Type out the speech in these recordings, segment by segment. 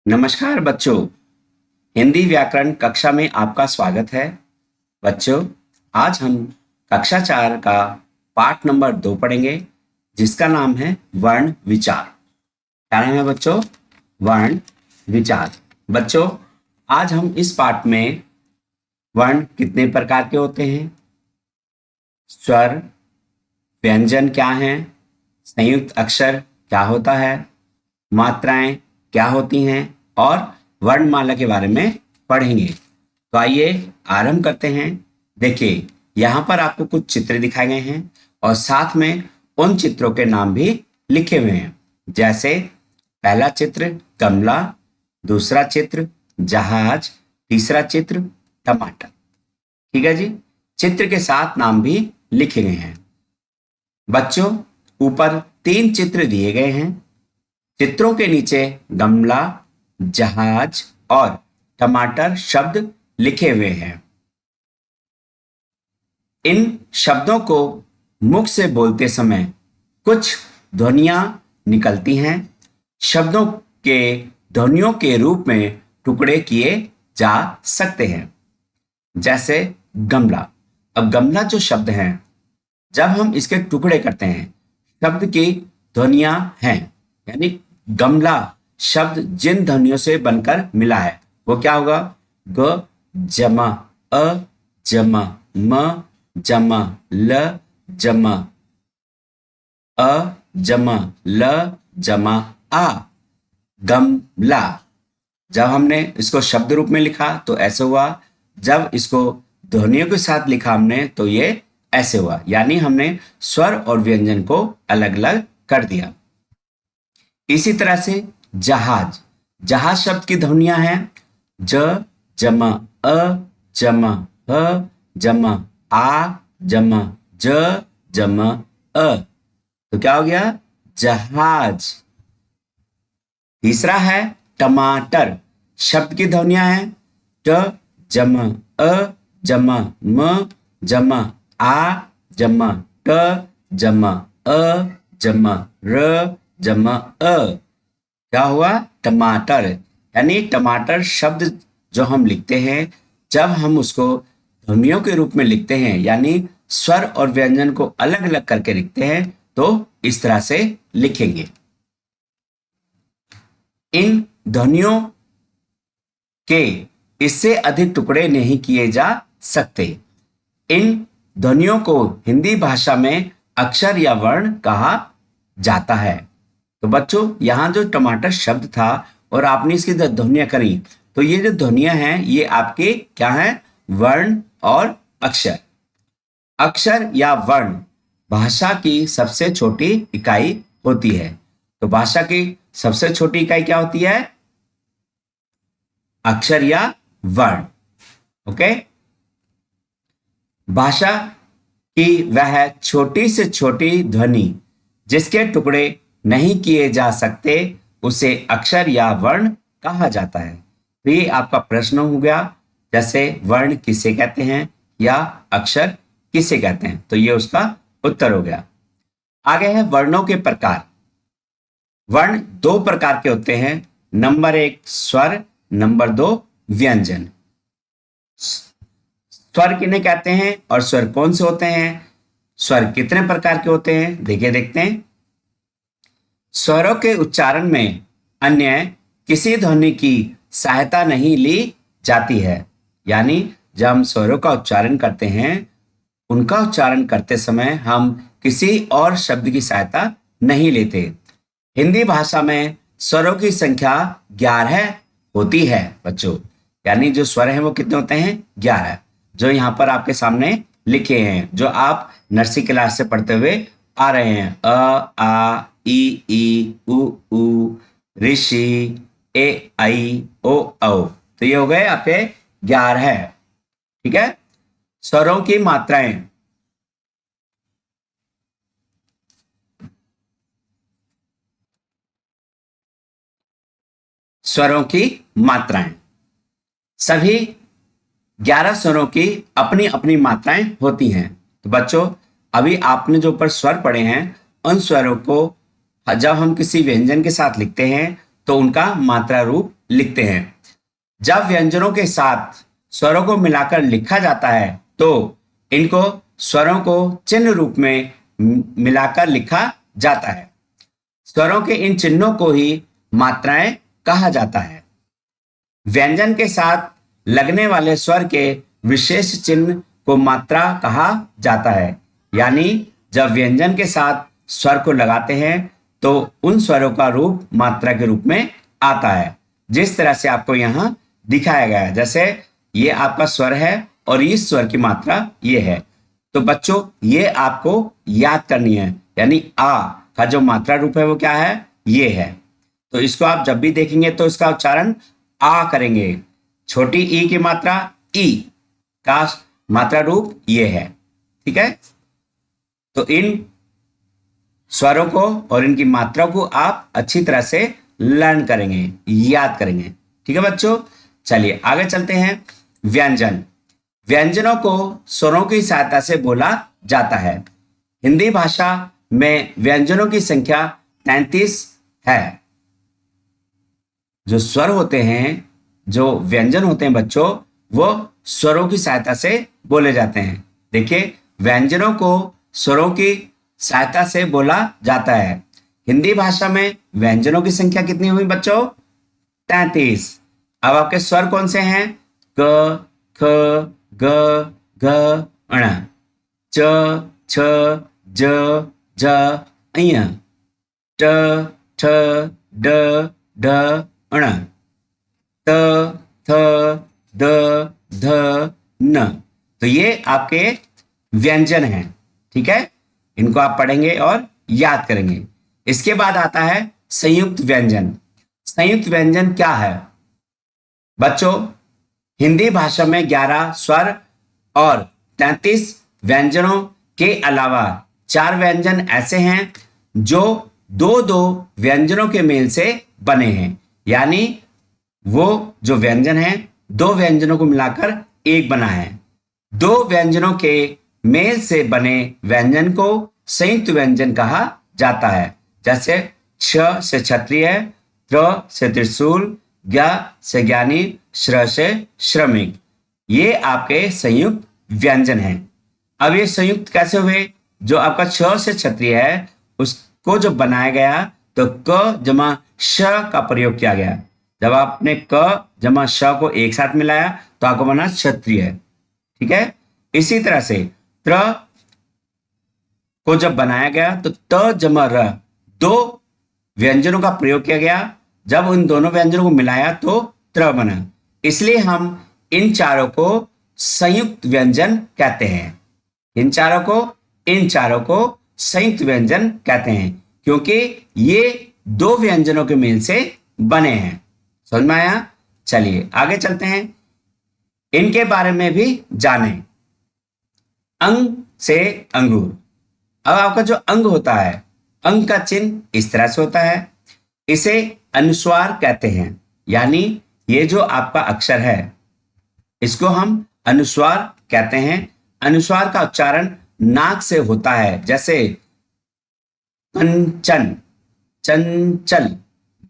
नमस्कार बच्चों, हिंदी व्याकरण कक्षा में आपका स्वागत है। बच्चों, आज हम कक्षा 4 का पाठ नंबर 2 पढ़ेंगे, जिसका नाम है वर्ण विचार। क्या नाम है बच्चों? वर्ण विचार। बच्चों, आज हम इस पाठ में वर्ण कितने प्रकार के होते हैं, स्वर, व्यंजन क्या हैं, संयुक्त अक्षर क्या होता है, मात्राएं क्या होती हैं और वर्णमाला के बारे में पढ़ेंगे। तो आइए आरंभ करते हैं। देखिए, यहाँ पर आपको कुछ चित्र दिखाए गए हैं और साथ में उन चित्रों के नाम भी लिखे हुए हैं। जैसे पहला चित्र गमला, दूसरा चित्र जहाज, तीसरा चित्र टमाटर। ठीक है जी, चित्र के साथ नाम भी लिखे गए हैं। बच्चों, ऊपर 3 चित्र दिए गए हैं। चित्रों के नीचे गमला, जहाज और टमाटर शब्द लिखे हुए हैं। इन शब्दों को मुख से बोलते समय कुछ ध्वनियां निकलती हैं। शब्दों के ध्वनियों के रूप में टुकड़े किए जा सकते हैं। जैसे गमला। अब गमला जो शब्द है, जब हम इसके टुकड़े करते हैं, शब्द की ध्वनियां हैं, यानी गमला शब्द जिन ध्वनियों से बनकर मिला है वो क्या होगा? ग जमा अ जमा म जमा ल जमा अ जमा ल जमा आ। गमला। जब हमने इसको शब्द रूप में लिखा तो ऐसे हुआ, जब इसको ध्वनियों के साथ लिखा हमने तो ये ऐसे हुआ, यानी हमने स्वर और व्यंजन को अलग अलग कर दिया। इसी तरह से जहाज। जहाज शब्द की ध्वनियां हैं ज जमा अ जमा ह जमा आ जमा ज जमा अ। तो क्या हो गया? जहाज। तीसरा है टमाटर। शब्द की ध्वनियां हैं ट जमा अ जमा म जमा आ जमा ट जमा अ जमा र जमा अ। क्या हुआ? टमाटर। यानी टमाटर शब्द जो हम लिखते हैं, जब हम उसको ध्वनियों के रूप में लिखते हैं, यानी स्वर और व्यंजन को अलग अलग करके लिखते हैं, तो इस तरह से लिखेंगे। इन ध्वनियों के इससे अधिक टुकड़े नहीं किए जा सकते। इन ध्वनियों को हिंदी भाषा में अक्षर या वर्ण कहा जाता है। तो बच्चों, यहां जो टमाटर शब्द था और आपने इसकी ध्वनियां करी, तो ये जो ध्वनियां हैं ये आपके क्या हैं? वर्ण और अक्षर। अक्षर या वर्ण भाषा की सबसे छोटी इकाई होती है। तो भाषा की सबसे छोटी इकाई क्या होती है? अक्षर या वर्ण। ओके। भाषा की वह छोटी से छोटी ध्वनि जिसके टुकड़े नहीं किए जा सकते, उसे अक्षर या वर्ण कहा जाता है। तो ये आपका प्रश्न हो गया, जैसे वर्ण किसे कहते हैं या अक्षर किसे कहते हैं, तो ये उसका उत्तर हो गया। आगे है वर्णों के प्रकार। वर्ण 2 प्रकार के होते हैं। नंबर 1 स्वर, नंबर 2 व्यंजन। स्वर किन्हें कहते हैं और स्वर कौन से होते हैं? स्वर कितने प्रकार के होते हैं, देखिए देखते हैं। स्वरों के उच्चारण में अन्य किसी ध्वनि की सहायता नहीं ली जाती है। यानी जब हम स्वरों का उच्चारण करते हैं, उनका उच्चारण करते समय हम किसी और शब्द की सहायता नहीं लेते। हिंदी भाषा में स्वरों की संख्या 11 होती है बच्चों। यानी जो स्वर हैं वो कितने होते हैं? 11, जो यहाँ पर आपके सामने लिखे हैं, जो आप नर्सरी क्लास से पढ़ते हुए आ रहे हैं। अ आ ई उ ऊ ऋषि ए आई ओ औ। तो ये हो गए आपके 11। ठीक है। स्वरों की मात्राएं। स्वरों की मात्राएं। सभी 11 स्वरों की अपनी अपनी मात्राएं होती हैं। तो बच्चों, अभी आपने जो ऊपर स्वर पढ़े हैं, उन स्वरों को जब हम किसी व्यंजन के साथ लिखते हैं तो उनका मात्रा रूप लिखते हैं। जब व्यंजनों के साथ स्वरों को मिलाकर लिखा जाता है तो इनको स्वरों को चिन्ह रूप में मिलाकर लिखा जाता है। स्वरों के इन चिन्हों को ही मात्राएं कहा जाता है। व्यंजन के साथ लगने वाले स्वर के विशेष चिन्ह को मात्रा कहा जाता है। यानी जब व्यंजन के साथ स्वर को लगाते हैं तो उन स्वरों का रूप मात्रा के रूप में आता है, जिस तरह से आपको यहाँ दिखाया गया है। जैसे ये आपका स्वर है और इस स्वर की मात्रा ये है। तो बच्चों ये आपको याद करनी है, यानी आ का जो मात्रा रूप है वो क्या है, ये है। तो इसको आप जब भी देखेंगे तो इसका उच्चारण आ करेंगे। छोटी ई की मात्रा ई का मात्रा रूप ये है। ठीक है, तो इन स्वरों को और इनकी मात्रा को आप अच्छी तरह से लर्न करेंगे, याद करेंगे। ठीक है बच्चों, चलिए आगे चलते हैं। व्यंजन। व्यंजनों को स्वरों की सहायता से बोला जाता है। हिंदी भाषा में व्यंजनों की संख्या 33 है। जो स्वर होते हैं, जो व्यंजन होते हैं बच्चों, वो स्वरों की सहायता से बोले जाते हैं। देखिए, व्यंजनों को स्वरों की सहायता से बोला जाता है। हिंदी भाषा में व्यंजनों की संख्या कितनी हुई बच्चों, 33। अब आपके स्वर कौन से हैं, क, ख, ग, घ, ण, च, छ, ज, ज, ञ, ट, ठ, ड, ढ, ण, त, थ, द, ध, न। तो ये आपके व्यंजन हैं। ठीक है, इनको आप पढ़ेंगे और याद करेंगे। इसके बाद आता है संयुक्त व्यंजन। संयुक्त व्यंजन क्या है बच्चों, हिंदी भाषा में 11 स्वर और 33 व्यंजनों के अलावा 4 व्यंजन ऐसे हैं जो दो दो व्यंजनों के मेल से बने हैं। यानी वो जो व्यंजन है, 2 व्यंजनों को मिलाकर एक बना है। 2 व्यंजनों के मेल से बने व्यंजन को संयुक्त व्यंजन कहा जाता है। जैसे छ से क्षत्रिय, त्र से त्रिशूल, ज्ञ से ज्ञानी, श्र से श्रमिक। ये आपके संयुक्त व्यंजन हैं। अब ये संयुक्त कैसे हुए, जो आपका छ से क्षत्रिय है उसको जब बनाया गया तो क जमा श का प्रयोग किया गया। जब आपने क जमा श को एक साथ मिलाया तो आपको बना क्षत्रिय। ठीक है, इसी तरह से त्र को जब बनाया गया तो त जमा र 2 व्यंजनों का प्रयोग किया गया। जब उन दोनों व्यंजनों को मिलाया तो त्र बना। इसलिए हम इन चारों को संयुक्त व्यंजन कहते हैं। इन चारों को संयुक्त व्यंजन कहते हैं, क्योंकि ये 2 व्यंजनों के मेल से बने हैं। समझ में आया? चलिए आगे चलते हैं, इनके बारे में भी जानें। अंग से अंगूर। अब आपका जो अंग होता है, अंग का चिन्ह इस तरह से होता है। इसे अनुस्वार कहते हैं। यानी ये जो आपका अक्षर है इसको हम अनुस्वार कहते हैं। अनुस्वार का उच्चारण नाक से होता है, जैसे कंचन, चंचल,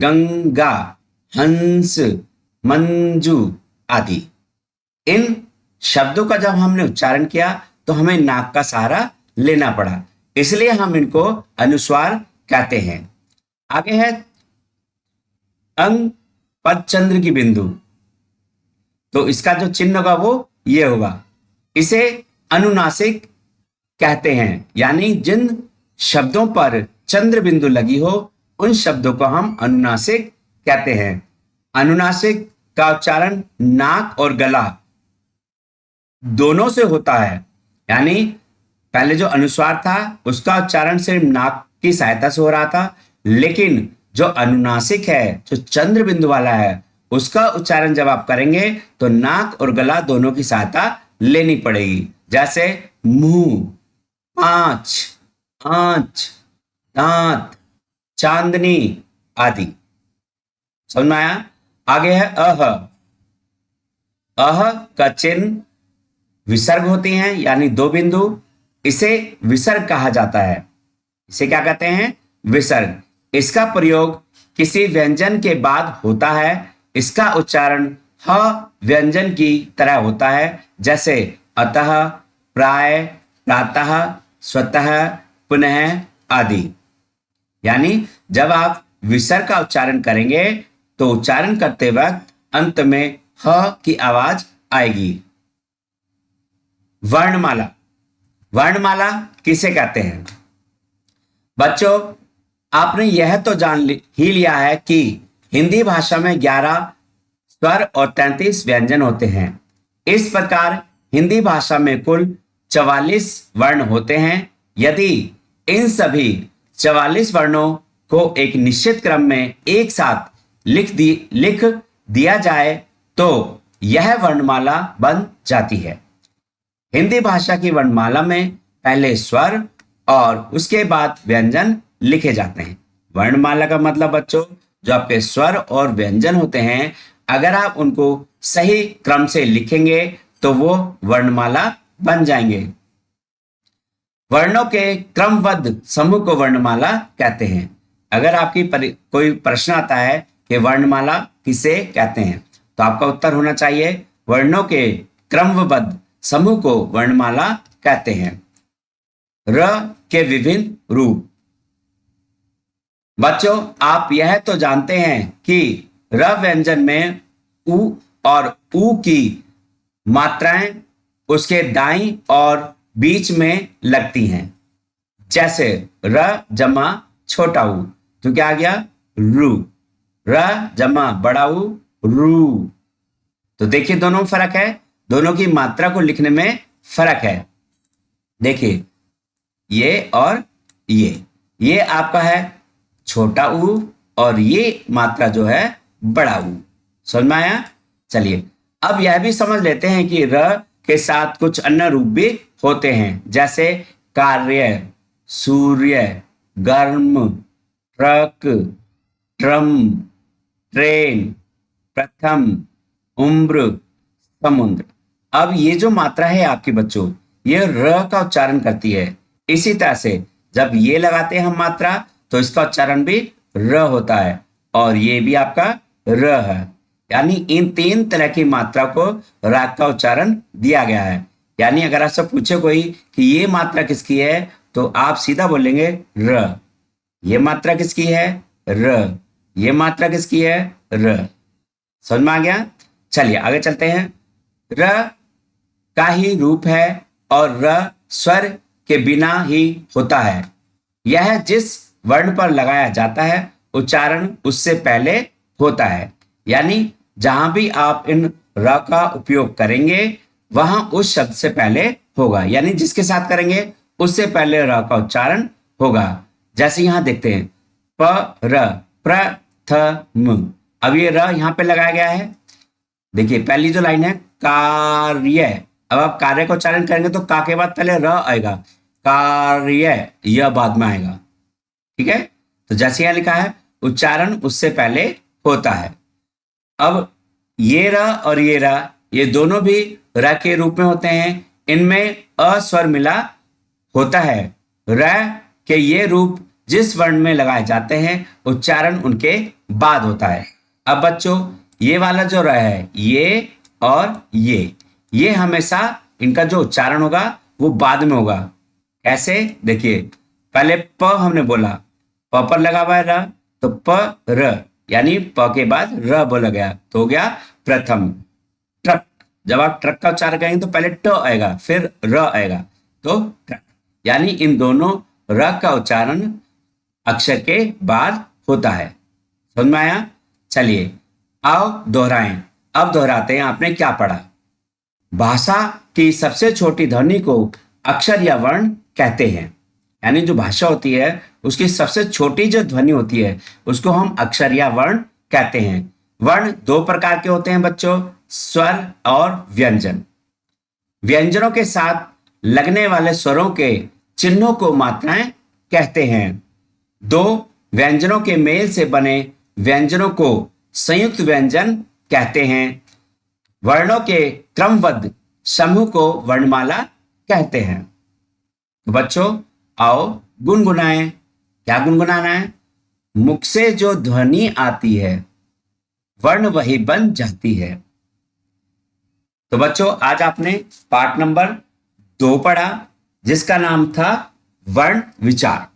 गंगा, हंस, मंजू आदि। इन शब्दों का जब हमने उच्चारण किया तो हमें नाक का सहारा लेना पड़ा, इसलिए हम इनको अनुस्वार कहते हैं। आगे है अंग पर चंद्र की बिंदु। तो इसका जो चिन्ह होगा वो ये होगा। इसे अनुनासिक कहते हैं। यानी जिन शब्दों पर चंद्र बिंदु लगी हो उन शब्दों को हम अनुनासिक कहते हैं। अनुनासिक का उच्चारण नाक और गला दोनों से होता है। यानी पहले जो अनुस्वार था उसका उच्चारण सिर्फ नाक की सहायता से हो रहा था, लेकिन जो अनुनासिक है, जो चंद्र बिंदु वाला है, उसका उच्चारण जब आप करेंगे तो नाक और गला दोनों की सहायता लेनी पड़ेगी। जैसे मुंह, पांच, आंच, दांत, चांदनी आदि। समझ में आया? आगे है अह। अह का चिन्ह विसर्ग होती हैं, यानी 2 बिंदु। इसे विसर्ग कहा जाता है। इसे क्या कहते हैं? विसर्ग। इसका प्रयोग किसी व्यंजन के बाद होता है। इसका उच्चारण ह व्यंजन की तरह होता है, जैसे अतः, प्राय, प्रातः, स्वतः, पुनः आदि। यानी जब आप विसर्ग का उच्चारण करेंगे तो उच्चारण करते वक्त अंत में ह की आवाज आएगी। वर्णमाला। वर्णमाला किसे कहते हैं? बच्चों, आपने यह तो ही लिया है कि हिंदी भाषा में 11 स्वर और 33 व्यंजन होते हैं। इस प्रकार हिंदी भाषा में कुल 44 वर्ण होते हैं। यदि इन सभी 44 वर्णों को एक निश्चित क्रम में एक साथ लिख दिया जाए तो यह वर्णमाला बन जाती है। हिंदी भाषा की वर्णमाला में पहले स्वर और उसके बाद व्यंजन लिखे जाते हैं। वर्णमाला का मतलब बच्चों, जो आपके स्वर और व्यंजन होते हैं, अगर आप उनको सही क्रम से लिखेंगे तो वो वर्णमाला बन जाएंगे। वर्णों के क्रमबद्ध समूह को वर्णमाला कहते हैं। अगर आपकी कोई प्रश्न आता है कि वर्णमाला किसे कहते हैं, तो आपका उत्तर होना चाहिए वर्णों के क्रमबद्ध समूह को वर्णमाला कहते हैं। र के विभिन्न रूप। बच्चों, आप यह तो जानते हैं कि र व्यंजन में उ और ऊ की मात्राएं उसके दाईं और बीच में लगती हैं। जैसे र जमा छोटा ऊ, तो क्या आ गया? रू। र जमा बड़ा ऊ, रू। तो देखिए दोनों में फर्क है, दोनों की मात्रा को लिखने में फर्क है। देखिए ये और ये आपका है छोटा ऊ और ये मात्रा जो है बड़ा ऊ। समझ में आया? चलिए अब यह भी समझ लेते हैं कि र के साथ कुछ अन्य रूप भी होते हैं, जैसे कार्य, सूर्य, गर्म, ट्रक, ट्रम, ट्रेन, प्रथम, उम्र, समुद्र। अब ये जो मात्रा है आपकी बच्चों, ये र का उच्चारण करती है। इसी तरह से जब ये लगाते हैं हम मात्रा तो इसका उच्चारण भी र होता है और ये भी आपका र है। यानी इन 3 तरह की मात्रा को राग का उच्चारण दिया गया है। यानी अगर आपसे पूछे कोई कि ये मात्रा किसकी है, तो आप सीधा बोलेंगे र। ये मात्रा किसकी है? र। ये मात्रा किसकी है? र। समझ में आ गया? चलिए आगे चलते हैं। र का ही रूप है और र स्वर के बिना ही होता है। यह जिस वर्ण पर लगाया जाता है उच्चारण उससे पहले होता है। यानी जहां भी आप इन र का उपयोग करेंगे वहां उस शब्द से पहले होगा, यानी जिसके साथ करेंगे उससे पहले र का उच्चारण होगा। जैसे यहां देखते हैं प र, प्रथम। अब ये र यहां पे लगाया गया है। देखिए पहली जो लाइन है कार्य, अब आप कार्य का उच्चारण करेंगे तो का के बाद पहले र आएगा, कार्य, यह बाद में आएगा। ठीक है, तो जैसे यहां लिखा है उच्चारण उससे पहले होता है। अब ये र और ये र, ये दोनों भी र के रूप में होते हैं। इनमें अ स्वर मिला होता है। र के ये रूप जिस वर्ण में लगाए जाते हैं उच्चारण उनके बाद होता है। अब बच्चों ये वाला जो र है, ये और ये हमेशा इनका जो उच्चारण होगा वो बाद में होगा। कैसे? देखिए पहले प हमने बोला, प पर लगा हुआ है र, तो प र, यानी प के बाद र बोला गया तो हो गया प्रथम। ट्रक, जब आप ट्रक का उच्चारण करेंगे तो पहले ट आएगा फिर र आएगा, तो ट्रक। यानी इन दोनों र का उच्चारण अक्षर के बाद होता है। समझ में आया? चलिए आओ दोहराएं। अब दोहराते हैं आपने क्या पढ़ा। भाषा की सबसे छोटी ध्वनि को अक्षर या वर्ण कहते हैं। यानी जो भाषा होती है उसकी सबसे छोटी जो ध्वनि होती है उसको हम अक्षर या वर्ण कहते हैं। वर्ण 2 प्रकार के होते हैं बच्चों, स्वर और व्यंजन। व्यंजनों के साथ लगने वाले स्वरों के चिन्हों को मात्राएं कहते हैं। 2 व्यंजनों के मेल से बने व्यंजनों को संयुक्त व्यंजन कहते हैं। वर्णों के क्रमबद्ध समूह को वर्णमाला कहते हैं। तो बच्चों आओ गुनगुनाएं। क्या गुनगुनाना है? मुख से जो ध्वनि आती है वर्ण वही बन जाती है। तो बच्चों, आज आपने पाठ नंबर 2 पढ़ा, जिसका नाम था वर्ण विचार।